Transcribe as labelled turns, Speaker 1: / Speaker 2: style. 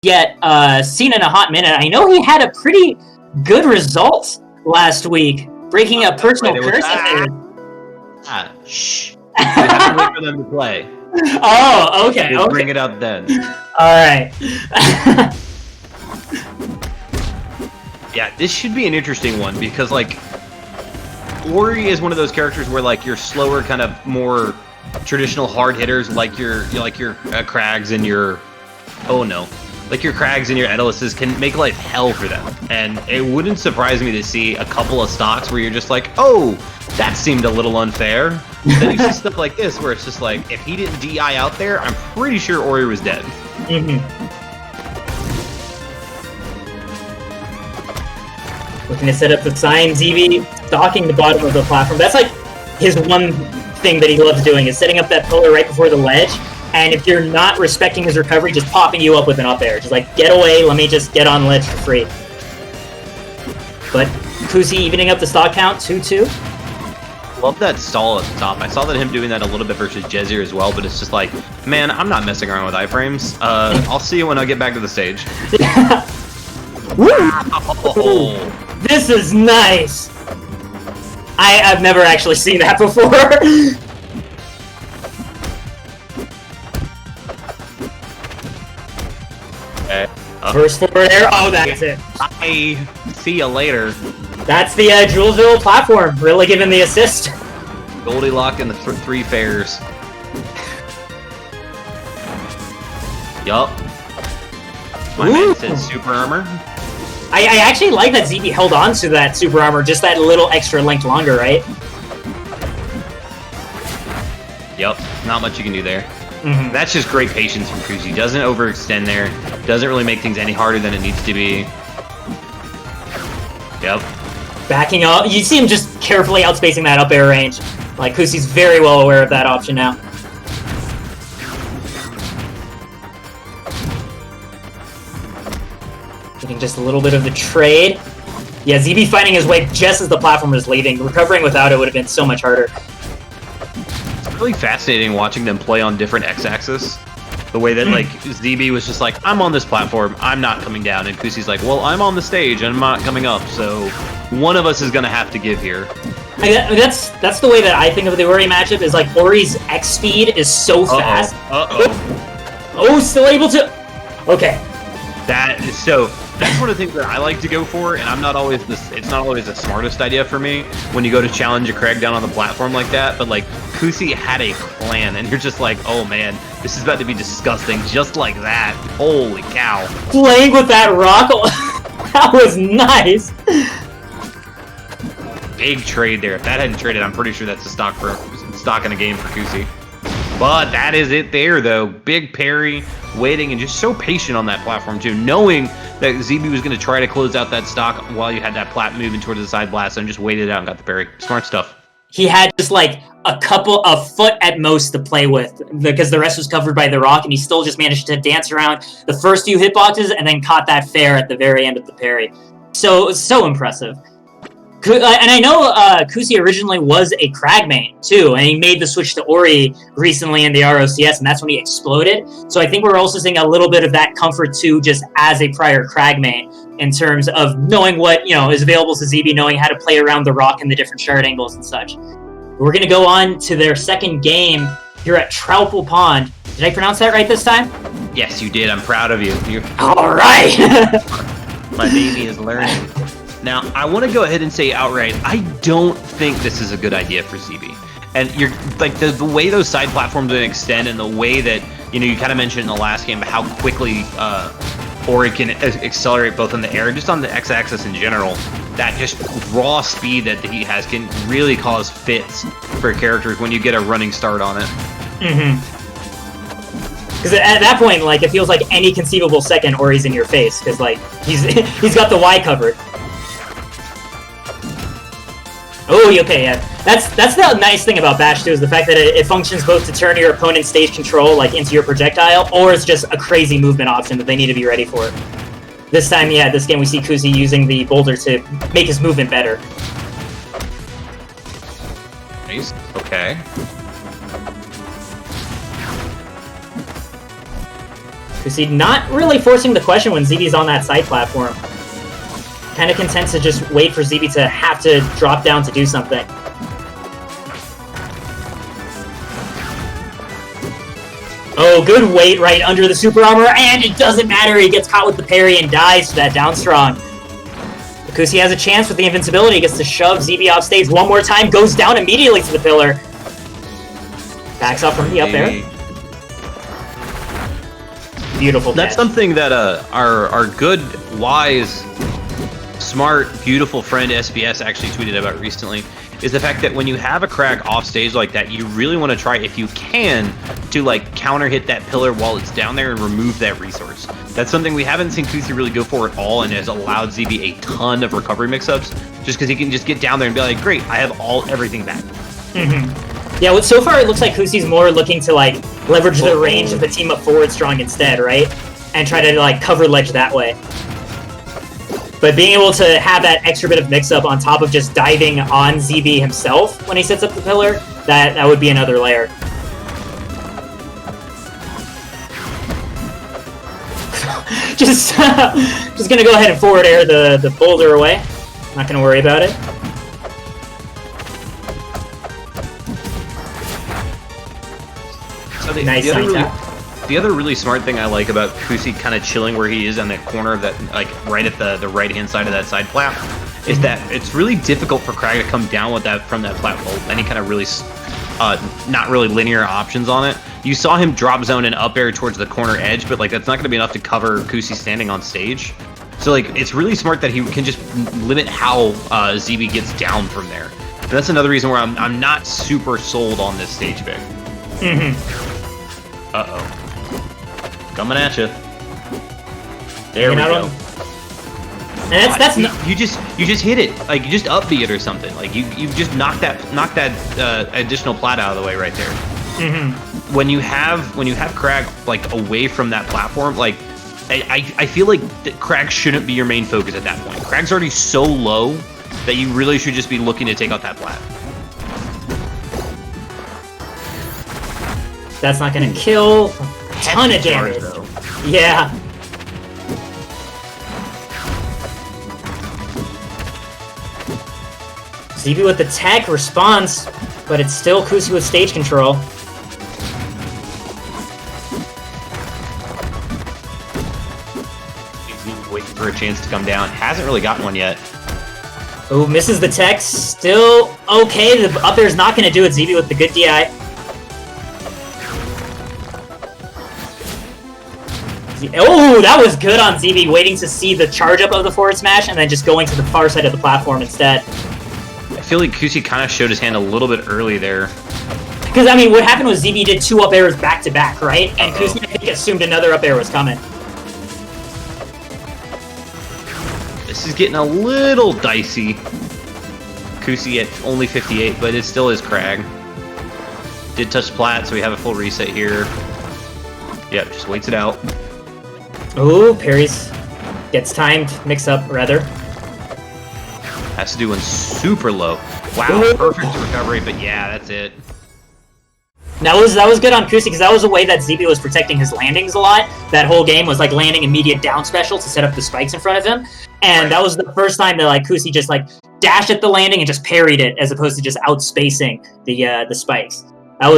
Speaker 1: yet seen in a hot minute. I know he had a pretty good result last week, breaking a personal curse.
Speaker 2: Shh. You have to wait for them to play.
Speaker 1: Oh, okay.
Speaker 2: We'll bring it up then.
Speaker 1: All right.
Speaker 2: Yeah, this should be an interesting one because, like, Ori is one of those characters where, like, your slower, kind of more traditional hard hitters, like your Krags and your your Krags and your Edalises can make life hell for them. And it wouldn't surprise me to see a couple of stocks where you're just like, oh, that seemed a little unfair. Then you see stuff like this where it's just like, if he didn't DI out there, I'm pretty sure Ori was dead.
Speaker 1: Looking to set up the sign, ZeeBee stalking the bottom of the platform. That's like his one thing that he loves doing, is setting up that pillar right before the ledge. And if you're not respecting his recovery, just popping you up with an up air. Just like, get away, let me just get on ledge for free. But Kusi evening up the stock count, 2-2.
Speaker 2: Love that stall at the top. I saw that him doing that a little bit versus Jezir as well, but it's just like, man, I'm not messing around with iframes. I'll see you when I get back to the stage.
Speaker 1: Oh, this is nice! I've never actually seen that before. First forward air. Oh, that's it.
Speaker 2: I see you later.
Speaker 1: That's the Julesville platform, really giving the assist.
Speaker 2: Goldilocks and the three fairs. Yup. My man said super armor.
Speaker 1: I actually like that ZeeBee held on to that super armor just that little extra length longer, right?
Speaker 2: Yup. Not much you can do there. That's just great patience from Kusi. Doesn't overextend there. Doesn't really make things any harder than it needs to be. Yep.
Speaker 1: Backing up. You see him just carefully outspacing that up air range. Like, Kusi's very well aware of that option now. Getting just a little bit of the trade. Yeah, ZeeBee finding his way just as the platform was leaving. Recovering without it would have been so much harder.
Speaker 2: Really fascinating watching them play on different x-axis. The way that like ZeeBee was just like, I'm on this platform, I'm not coming down, and Kusi's like, well, I'm on the stage and I'm not coming up, so one of us is gonna have to give here.
Speaker 1: That's the way that I think of the Ori matchup, is like Ori's X speed is so fast. Oh, still able to. Okay.
Speaker 2: That's one of the things that I like to go for, and I'm not always it's not always the smartest idea for me when you go to challenge a Krag down on the platform like that, but like Kusi had a plan, and you're just like, oh man, this is about to be disgusting, just like that. Holy cow.
Speaker 1: Playing with that rock, that was nice.
Speaker 2: Big trade there. If that hadn't traded, I'm pretty sure that's a stock in a game for Kusi. But that is it there, though. Big parry, waiting, and just so patient on that platform, too. Knowing that ZeeBee was going to try to close out that stock while you had that plat moving towards the side blast, and just waited it out and got the parry. Smart stuff.
Speaker 1: He had just, like, a foot at most to play with, because the rest was covered by the rock, and he still just managed to dance around the first few hitboxes and then caught that fair at the very end of the parry. So impressive. And I know Kusi originally was a Krag main, too, and he made the switch to Ori recently in the RCS, and that's when he exploded. So I think we're also seeing a little bit of that comfort, too, just as a prior Krag main, in terms of knowing what, is available to ZeeBee, knowing how to play around the rock and the different shard angles and such. We're going to go on to their second game here at Troupple Pond. Did I pronounce that right this time?
Speaker 2: Yes, you did. I'm proud of you.
Speaker 1: All right!
Speaker 2: My baby is learning. Now, I want to go ahead and say outright, I don't think this is a good idea for ZeeBee. And you're like the way those side platforms extend, and the way that you kind of mentioned in the last game how quickly Ori can accelerate both in the air and just on the x-axis in general. That just raw speed that he has can really cause fits for characters when you get a running start on it.
Speaker 1: Because at that point, like, it feels like any conceivable second Ori's in your face, because like he's got the Y covered. Oh, okay, yeah. That's the nice thing about Bash, too, is the fact that it functions both to turn your opponent's stage control, like, into your projectile, or it's just a crazy movement option that they need to be ready for. This time, yeah, this game we see Kusi using the boulder to make his movement better.
Speaker 2: Nice. Okay.
Speaker 1: Kusi not really forcing the question when ZeeBee's on that side platform. Kind of content to just wait for ZeeBee to have to drop down to do something. Oh, good weight right under the super armor, and it doesn't matter. He gets caught with the parry and dies to that down strong. Kusi has a chance with the invincibility. He gets to shove ZeeBee off stage one more time, goes down immediately to the pillar. Backs up from the up air. Beautiful catch.
Speaker 2: That's something that our good, wise, smart, beautiful friend SBS actually tweeted about recently, is the fact that when you have a Crag off stage like that, you really want to try, if you can, to like counter hit that pillar while it's down there and remove that resource. That's something we haven't seen Kusi really go for at all, and has allowed ZeeBee a ton of recovery mix-ups, just because he can just get down there and be like, great, I have everything back.
Speaker 1: Yeah, well, so far it looks like Kusi's more looking to like leverage the range of the team up forward strong instead, right? And try to like cover ledge that way. But being able to have that extra bit of mix-up on top of just diving on ZeeBee himself when he sets up the pillar, that would be another layer. just gonna go ahead and forward air the boulder away. Not gonna worry about it.
Speaker 2: So
Speaker 1: nice
Speaker 2: the other really smart thing I like about Kusi kind of chilling where he is on that corner of that, like right at the right-hand side of that side flap, is that it's really difficult for Crag to come down with that from that platform. Any kind of really, not really linear options on it. You saw him drop zone and up air towards the corner edge, but like that's not going to be enough to cover Kusi standing on stage. So like it's really smart that he can just limit how ZeeBee gets down from there. And that's another reason where I'm not super sold on this stage pick. Uh-oh. Coming at you. There we go.
Speaker 1: And that's
Speaker 2: you just hit it. Like you just up B it or something. Like you just knock that additional plat out of the way right there. When you have Crag like away from that platform, like I feel like that Crag shouldn't be your main focus at that point. Crag's already so low that you really should just be looking to take out that plat.
Speaker 1: That's not gonna kill. Ton of damage. Yeah. ZeeBee with the tech response, but it's still Kusi with stage control.
Speaker 2: He's waiting for a chance to come down. Hasn't really gotten one yet.
Speaker 1: Oh, misses the tech. Still okay. The up air is not gonna do it. ZeeBee with the good DI. Oh, that was good on ZeeBee, waiting to see the charge up of the forward smash and then just going to the far side of the platform instead.
Speaker 2: I feel like Kusi kind of showed his hand a little bit early there.
Speaker 1: Because, I mean, what happened was ZeeBee did 2 up airs back to back, right? And Kusi, I think, assumed another up air was coming.
Speaker 2: This is getting a little dicey. Kusi at only 58, but it still is Crag. Did touch plat, so we have a full reset here. Yep, just waits it out.
Speaker 1: Ooh, parries. Gets timed, mix up, rather.
Speaker 2: Has to do one super low. Wow, perfect recovery, but yeah, that's it.
Speaker 1: That was good on Kusi, because that was a way that ZeeBee was protecting his landings a lot. That whole game was like landing immediate down special to set up the spikes in front of him. And that was the first time that like Kusi just like dashed at the landing and just parried it, as opposed to just outspacing the spikes.